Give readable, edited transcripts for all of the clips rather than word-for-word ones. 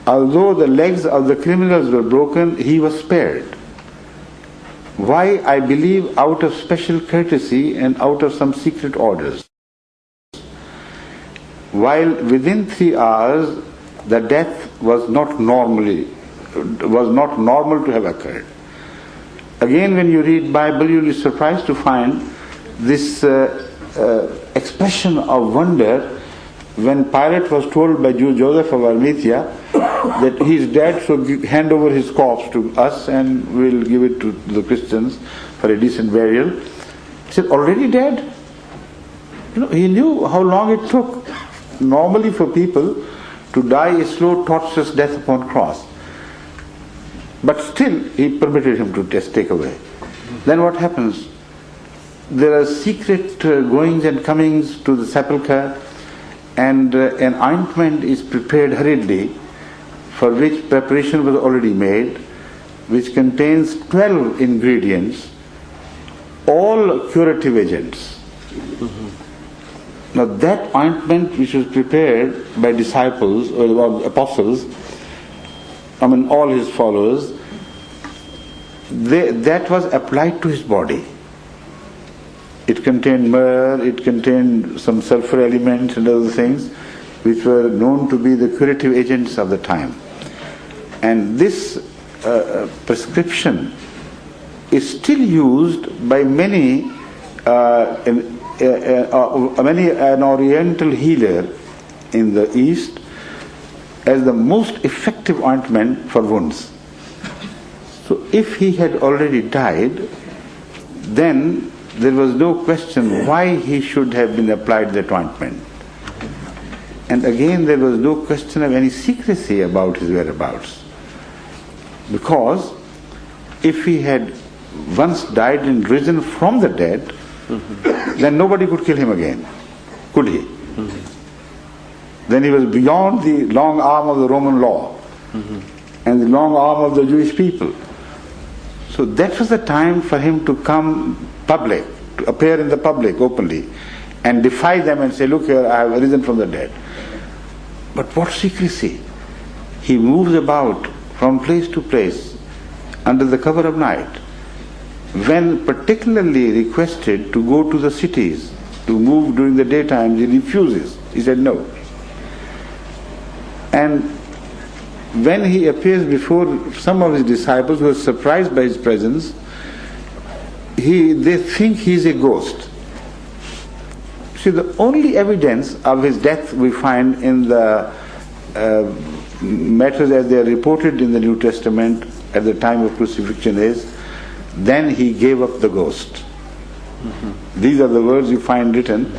although the legs of the criminals were broken, he was spared. Why? I believe out of special courtesy and out of some secret orders. While within 3 hours the death was not normal to have occurred. Again, when you read Bible, you'll be surprised to find this expression of wonder when Pilate was told by Joseph of Arimathea that he is dead, so hand over his corpse to us and we'll give it to the Christians for a decent burial. He said, already dead? He knew how long it took normally for people to die a slow, torturous death upon cross. But still, he permitted him to take away. Then what happens? There are secret goings and comings to the sepulchre, and an ointment is prepared hurriedly, for which preparation was already made, which contains 12 ingredients, all curative agents. Now that ointment which was prepared by disciples or apostles, all his followers, that was applied to his body. It contained myrrh, it contained some sulfur elements and other things which were known to be the curative agents of the time. And this prescription is still used by many an oriental healer in the East as the most effective ointment for wounds. So if he had already died, then there was no question why he should have been applied that ointment. And again, there was no question of any secrecy about his whereabouts. Because if he had once died and risen from the dead, then nobody could kill him again, could he? Then he was beyond the long arm of the Roman law and the long arm of the Jewish people. So that was the time for him to come public, to appear in the public openly and defy them and say, look here, I have risen from the dead. But what secrecy? He moves about from place to place under the cover of night. When particularly requested to go to the cities, to move during the daytime, he refuses. He said no. And when he appears before some of his disciples who are surprised by his presence, they think he is a ghost. See, the only evidence of his death we find in the matters as they are reported in the New Testament at the time of crucifixion is, then he gave up the ghost. These are the words you find written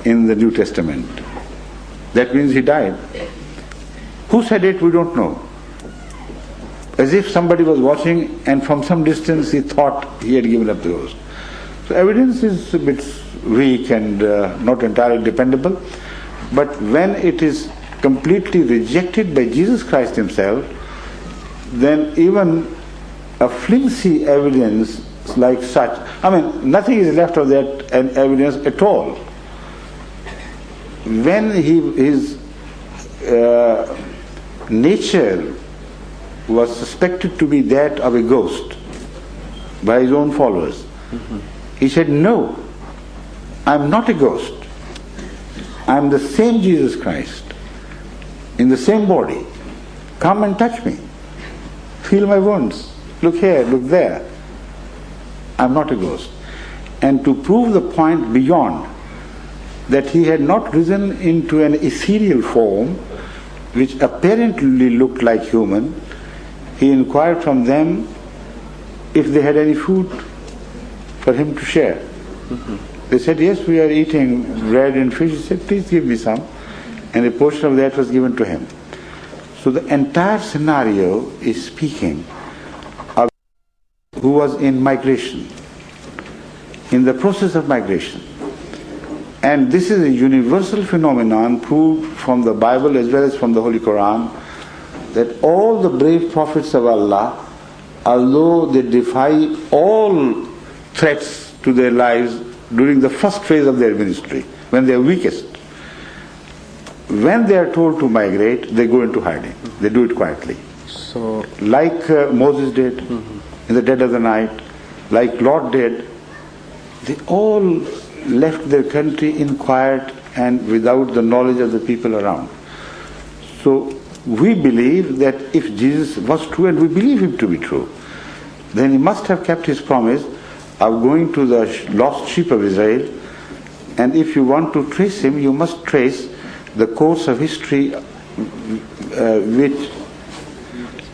in the New Testament. That means he died. Who said it, we don't know. As if somebody was watching and from some distance he thought he had given up the ghost. So evidence is a bit weak and not entirely dependable. But when it is completely rejected by Jesus Christ himself, then even a flimsy evidence like such, nothing is left of that evidence at all. When his nature was suspected to be that of a ghost by his own followers, he said, no, I'm not a ghost. I'm the same Jesus Christ, in the same body. Come and touch me. Feel my wounds. Look here, look there. I'm not a ghost. And to prove the point beyond, that he had not risen into an ethereal form which apparently looked like human, he inquired from them if they had any food for him to share. They said, yes, we are eating bread and fish. He said, please give me some. And a portion of that was given to him. So the entire scenario is speaking of who was in migration, in the process of migration. And this is a universal phenomenon proved from the Bible as well as from the Holy Quran, that all the brave prophets of Allah, although they defy all threats to their lives during the first phase of their ministry, when they are weakest, when they are told to migrate, they go into hiding. They do it quietly. So, Like Moses did in the dead of the night, like Lot did, they all left their country in quiet and without the knowledge of the people around. So we believe that if Jesus was true, and we believe him to be true, then he must have kept his promise of going to the lost sheep of Israel. And if you want to trace him, you must trace the course of history which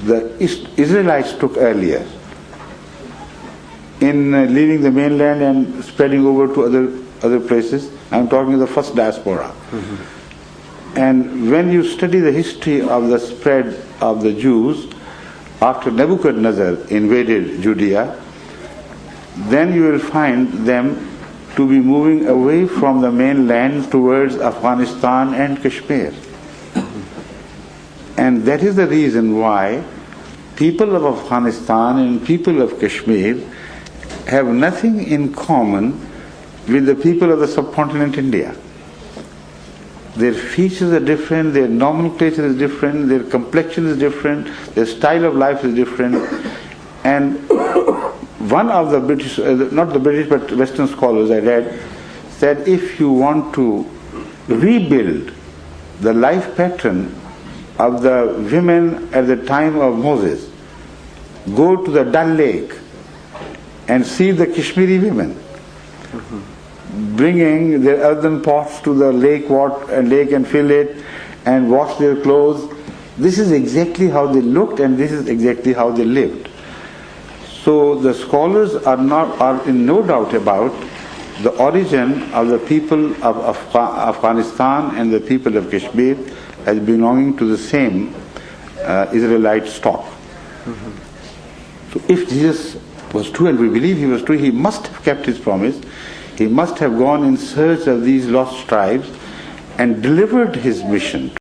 the Israelites took earlier in leaving the mainland and spreading over to other places. I'm talking of the first diaspora. And when you study the history of the spread of the Jews after Nebuchadnezzar invaded Judea, then you will find them to be moving away from the mainland towards Afghanistan and Kashmir. And that is the reason why people of Afghanistan and people of Kashmir have nothing in common with the people of the subcontinent India. Their features are different, their nomenclature is different, their complexion is different, their style of life is different. And one of the British, not the British but Western scholars I read, said if you want to rebuild the life pattern of the women at the time of Moses, go to the Dal Lake and see the Kashmiri women bringing their earthen pots to the lake and fill it and wash their clothes. This is exactly how they looked, and this is exactly how they lived. So the scholars are in no doubt about the origin of the people of Afghanistan and the people of Kashmir as belonging to the same Israelite stock. So if Jesus was true, and we believe he was true, he must have kept his promise. He must have gone in search of these lost tribes and delivered his mission